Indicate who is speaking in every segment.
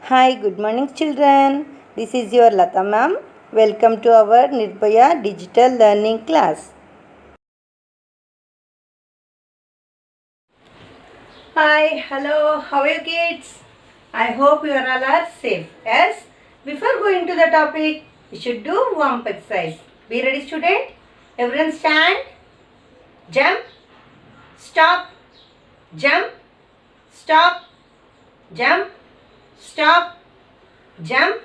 Speaker 1: Hi, good morning, children. This is your Lata ma'am. Welcome to our Nirbhaya digital learning class. Hi, hello, how are you kids? I hope you all are safe. Yes, before going to the topic, we should do warm-up exercise. Be ready, student? Everyone stand, jump, stop, jump, stop, jump, stop, jump,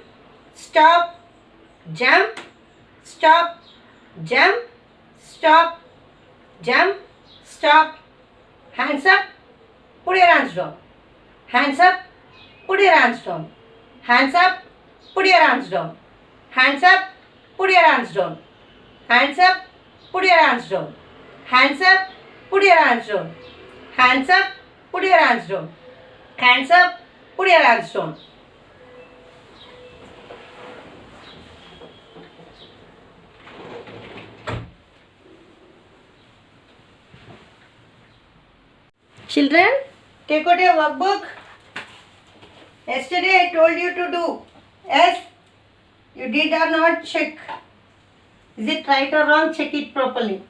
Speaker 1: stop, jump, stop, jump, stop, jump, stop. Hands up, put your hands down. Hands up, put your hands down. Hands up, put your hands down. Hands up, put your hands down. Hands up, put your hands down. Hands up, put your hands down. Hands up, put your hands down. Hands up, put your hands down. Children, take out your workbook. Yesterday I told you to do. Yes, you did or not check. Is it right or wrong? Check it properly.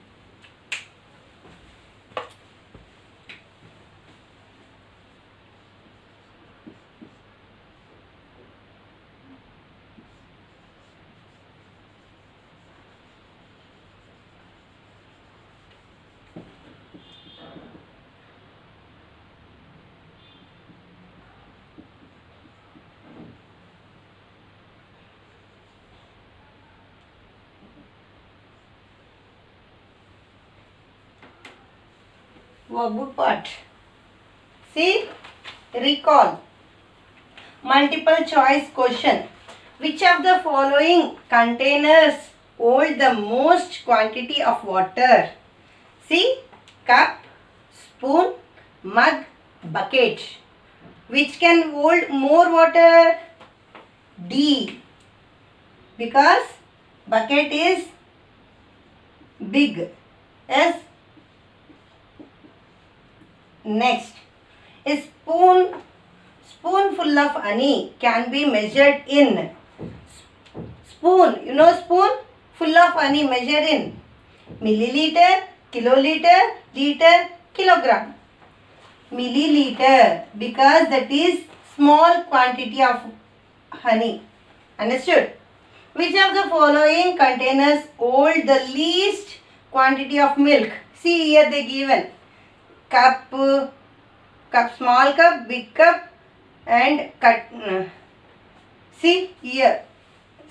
Speaker 1: Workbook part. See, recall. Multiple choice question. Which of the following containers hold the most quantity of water? See, cup, spoon, mug, bucket. Which can hold more water? D. Because bucket is big. Yes. Next, a spoonful of honey can be measured in spoon. You know spoon? Full of honey measured in milliliter, kiloliter, liter, kilogram. Milliliter because that is small quantity of honey. Understood? Which of the following containers hold the least quantity of milk? See here they given. Cup, small cup, big cup and cut. See here,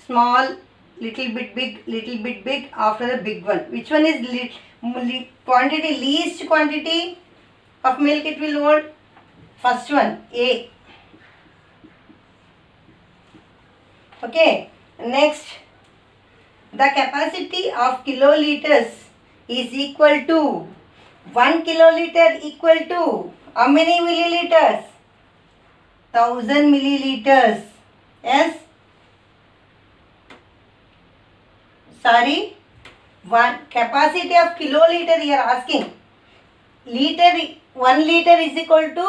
Speaker 1: small, little bit big after the big one. Which one is quantity, least quantity of milk it will hold? First one, A. Okay, next, the capacity of kiloliters is equal to 1 kiloliter equal to how many milliliters? 1000 milliliters. Yes? Sorry? One capacity of kiloliter you are asking. 1 liter is equal to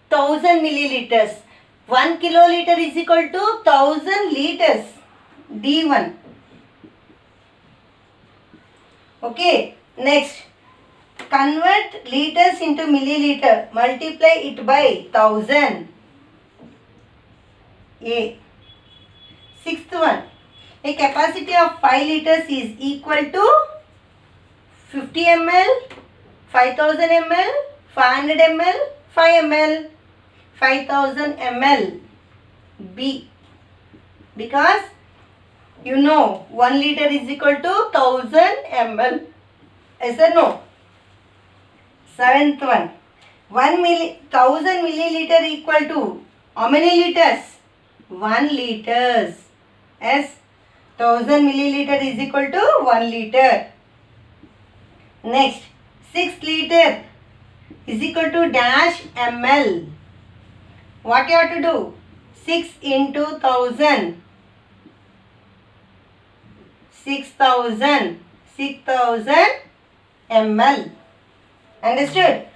Speaker 1: 1000 milliliters. 1 kiloliter is equal to 1000 liters. D1. Okay. Next. Convert liters into milliliter. Multiply it by 1000. A. Sixth one. A capacity of 5 liters is equal to 50 ml, 5000 ml, 500 ml, 5 ml, 5000 ml. B. Because you know 1 liter is equal to 1000 ml. Yes or no? Seventh one. 1000 milliliter equal to how many liters? 1 liters. Yes. 1000 milliliter is equal to 1 liter. Next. 6 liter is equal to dash ml. What you have to do? 6 into 1000. 6000 ml. Understood?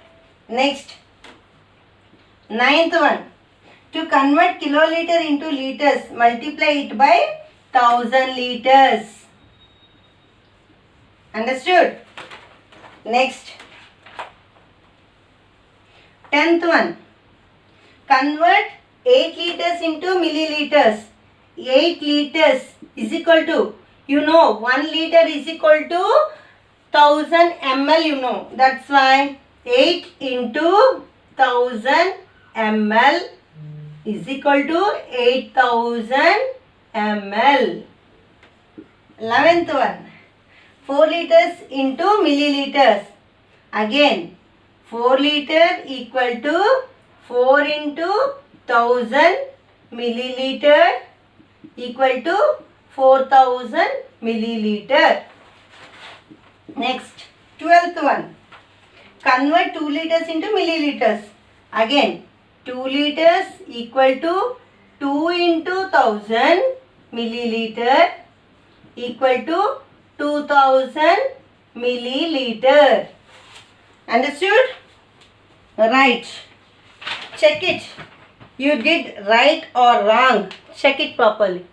Speaker 1: Next, ninth one. To convert kiloliter into liters, multiply it by 1000 liters. Understood? Next, 10th one. Convert 8 liters into milliliters. 8 liters is equal to, 1 liter is equal to 1000 ml, That's why 8 into 1000 ml is equal to 8000 ml. 11th one. 4 liters into milliliters. Again, 4 liter equal to 4 into 1000 milliliter equal to 4000 milliliter. Next, 12th one. Convert 2 liters into milliliters. Again, 2 liters equal to 2 into 1000 milliliter equal to 2000 milliliter. Understood? Right. Check it. You did right or wrong. Check it properly.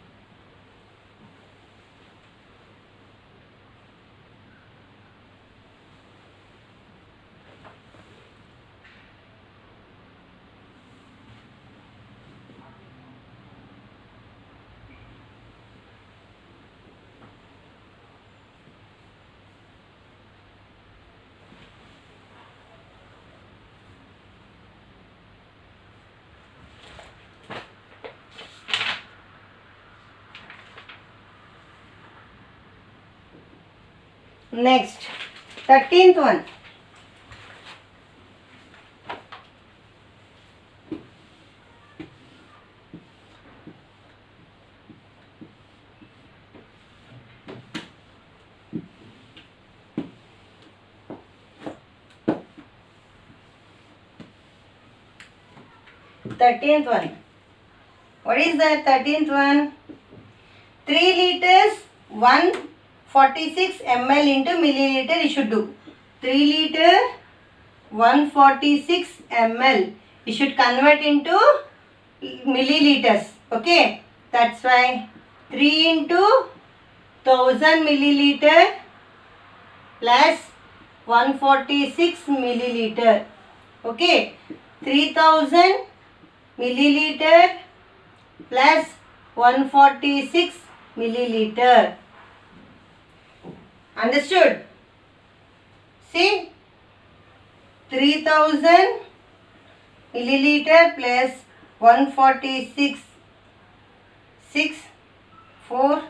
Speaker 1: Next, 13th one. What is the 13th one? 3 liters 146 ml into milliliter you should do. 3 liter 146 ml. You should convert into milliliters. Okay. That's why 3 into 1000 milliliter plus 146 milliliter. Okay. 3000 milliliter plus 146 milliliter. Understood? See, 3000 milliliter plus 146, 6, 4,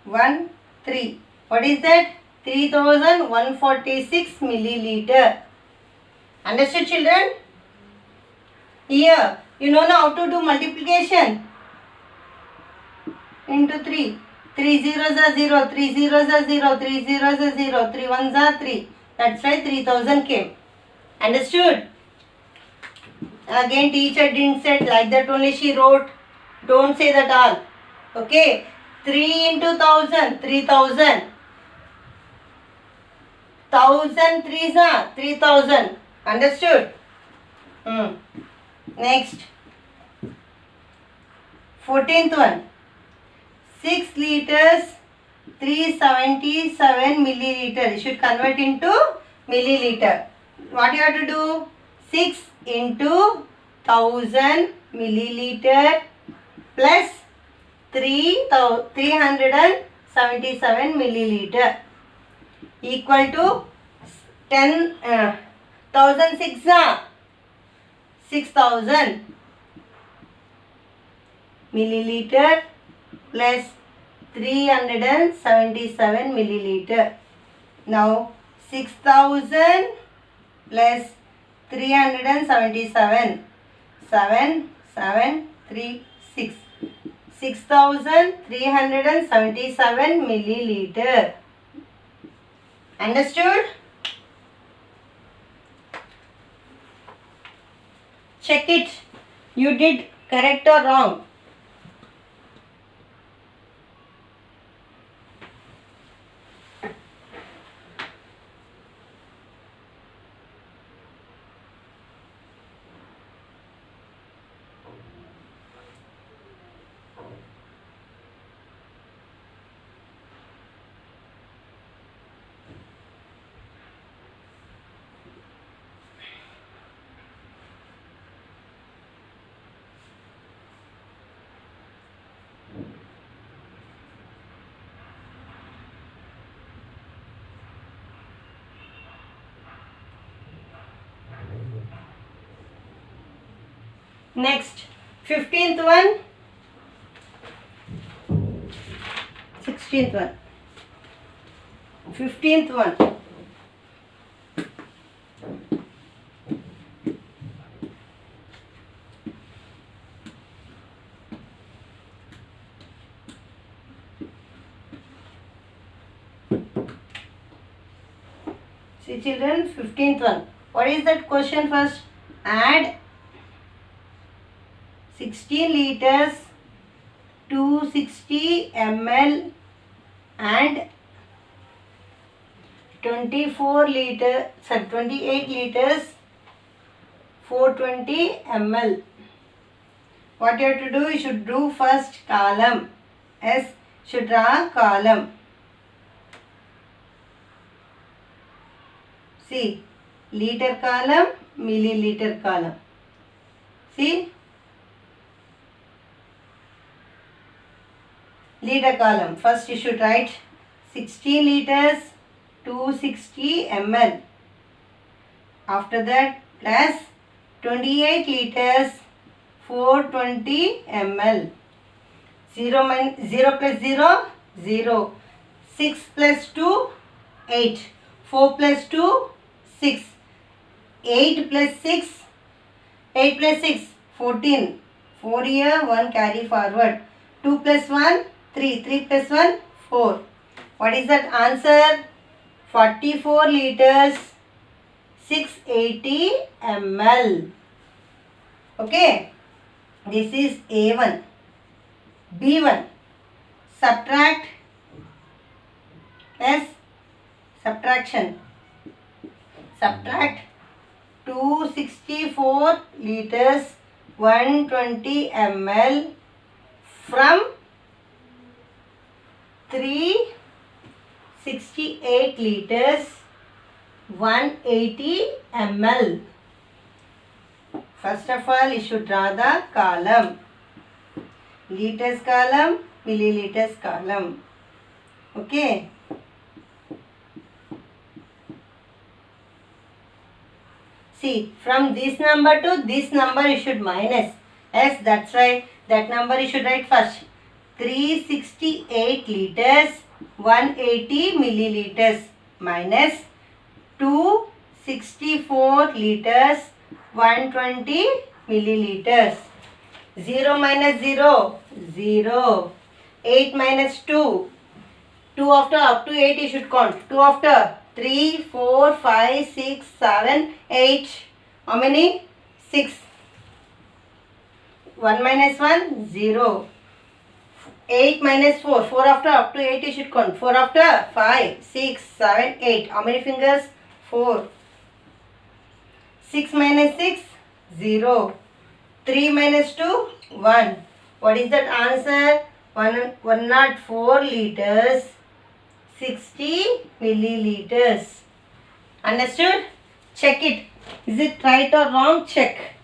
Speaker 1: 1, 3. What is that? 3146 milliliter. Understood, children? Here, you know now how to do multiplication. Into 3. 3 zeros are 0, 3 zeros are 0, 3 zeros are 0, 3 ones are 3. That's why 3000 came. Understood? Again teacher didn't say like that, only she wrote. Don't say that all. Okay. 3 into 1000, 3000. 1000 threes are 3000. Understood? Next. 14th one. 6 liters 377 milliliter. You should convert into milliliter. What you have to do? 6 into 1000 milliliter plus 377 milliliter equal to 6000 milliliter plus 377 milliliter. Now 6000 plus 377, 7, 7, 3, 6. 6377 milliliter. Understood? Check it. You did correct or wrong. Next, 15th one, 16th one, 15th one. See children, 15th one. What is that question first? Add 16 liters, 260 ml and 28 liters, 420 ml. What you have to do, you should do first column. Yes, should draw column. See, liter column, milliliter column. See, liter column. First you should write 16 liters, 260 ml. After that, plus 28 liters, 420 ml. 0 plus 0, 0. 6 plus 2, 8. 4 plus 2, 6. 8 plus 6, 8 plus 6, 14. 4 here, 1 carry forward. 2 plus 1, 3. 3 plus 1, 4. What is that answer? 44 liters, 680 ml. Okay. This is A1. B1. Subtract. Yes. Subtraction. Subtract 264 liters, 120 ml from 368 liters, 180 ml. First of all, you should draw the column. Liters column, milliliters column. Okay. See, from this number to this number you should minus. Yes, that's right. That number you should write first. 368 liters, 180 milliliters minus 264 liters, 120 milliliters. 0 minus 0, 0. 8 minus 2. 2 after up to 8 you should count. 2 after 3, 4, 5, 6, 7, 8. How many? 6. 1 minus 1, 0. 8 minus 4. 4 after up to 8 you should count. 4 after 5, 6, 7, 8. How many fingers? 4. 6 minus 6, 0. 3 minus 2, 1. What is that answer? 104 liters, 60 milliliters. Understood? Check it. Is it right or wrong? Check.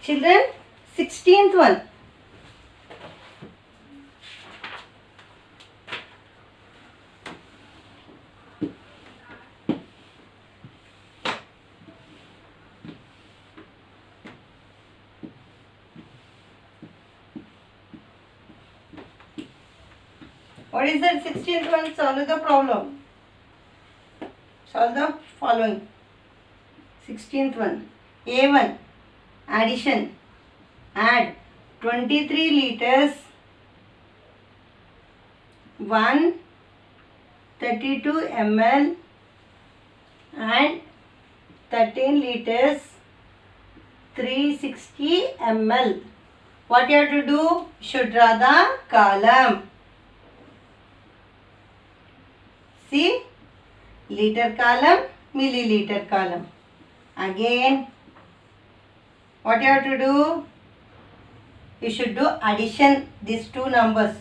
Speaker 1: Children, 16th one. What is that 16th one? Solve the problem. Solve the following. 16th one. A1. Addition. Add 23 liters 132 ml and 13 liters 360 ml. What you have to do? You should draw the column. See? Liter column, milliliter column. Again, what you have to do? You should do addition these two numbers.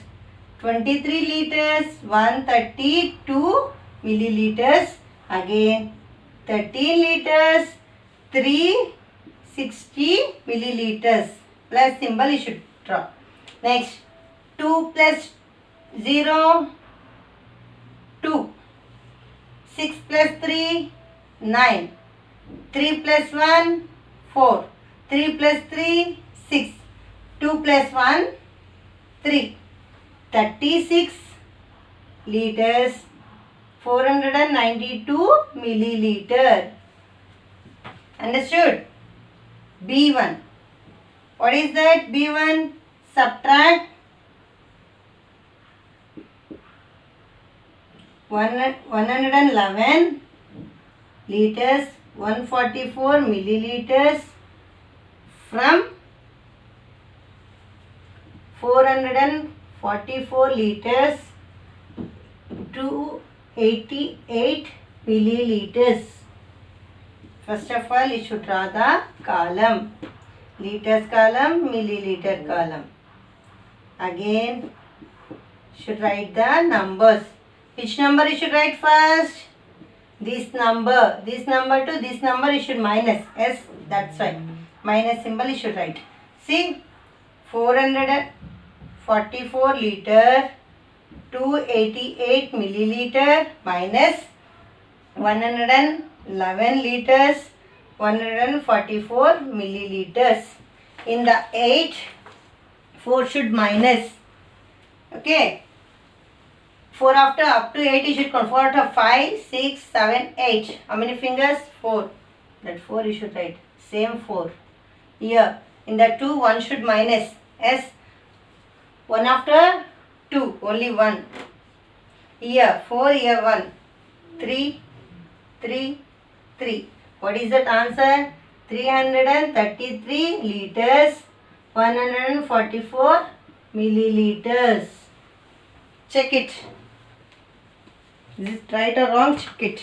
Speaker 1: 23 liters, 132 milliliters. Again, 13 liters, 360 milliliters. Plus symbol you should draw. Next, 2 plus 0, 2. 6 plus 3, 9. 3 plus 1, 4. 3 plus 3, 6. 2 plus 1, 3. 36 liters, 492 milliliter. Understood? B1. What is that? B1. Subtract 111 liters, 144 milliliters from 444 liters to 88 milliliters. First of all, you should draw the column. Liters column, milliliter column. Again, should write the numbers. Which number you should write first? This number to this number you should minus. Yes, that's right. Minus symbol you should write. See, 444 liter, 288 milliliter minus 111 liters, 144 milliliters. In the 8, 4 should minus. Okay. 4 after up to 8 you should count. 4 after 5, 6, 7, 8. How many fingers? 4. That 4 you should write. Same 4. Here. In the 2, 1 should minus. Yes. 1 after 2. Only 1. Here. 4. Here 1. 3. 3. 3. What is that answer? 333 liters. 144 milliliters. Check it. Is it right or wrong? Check it.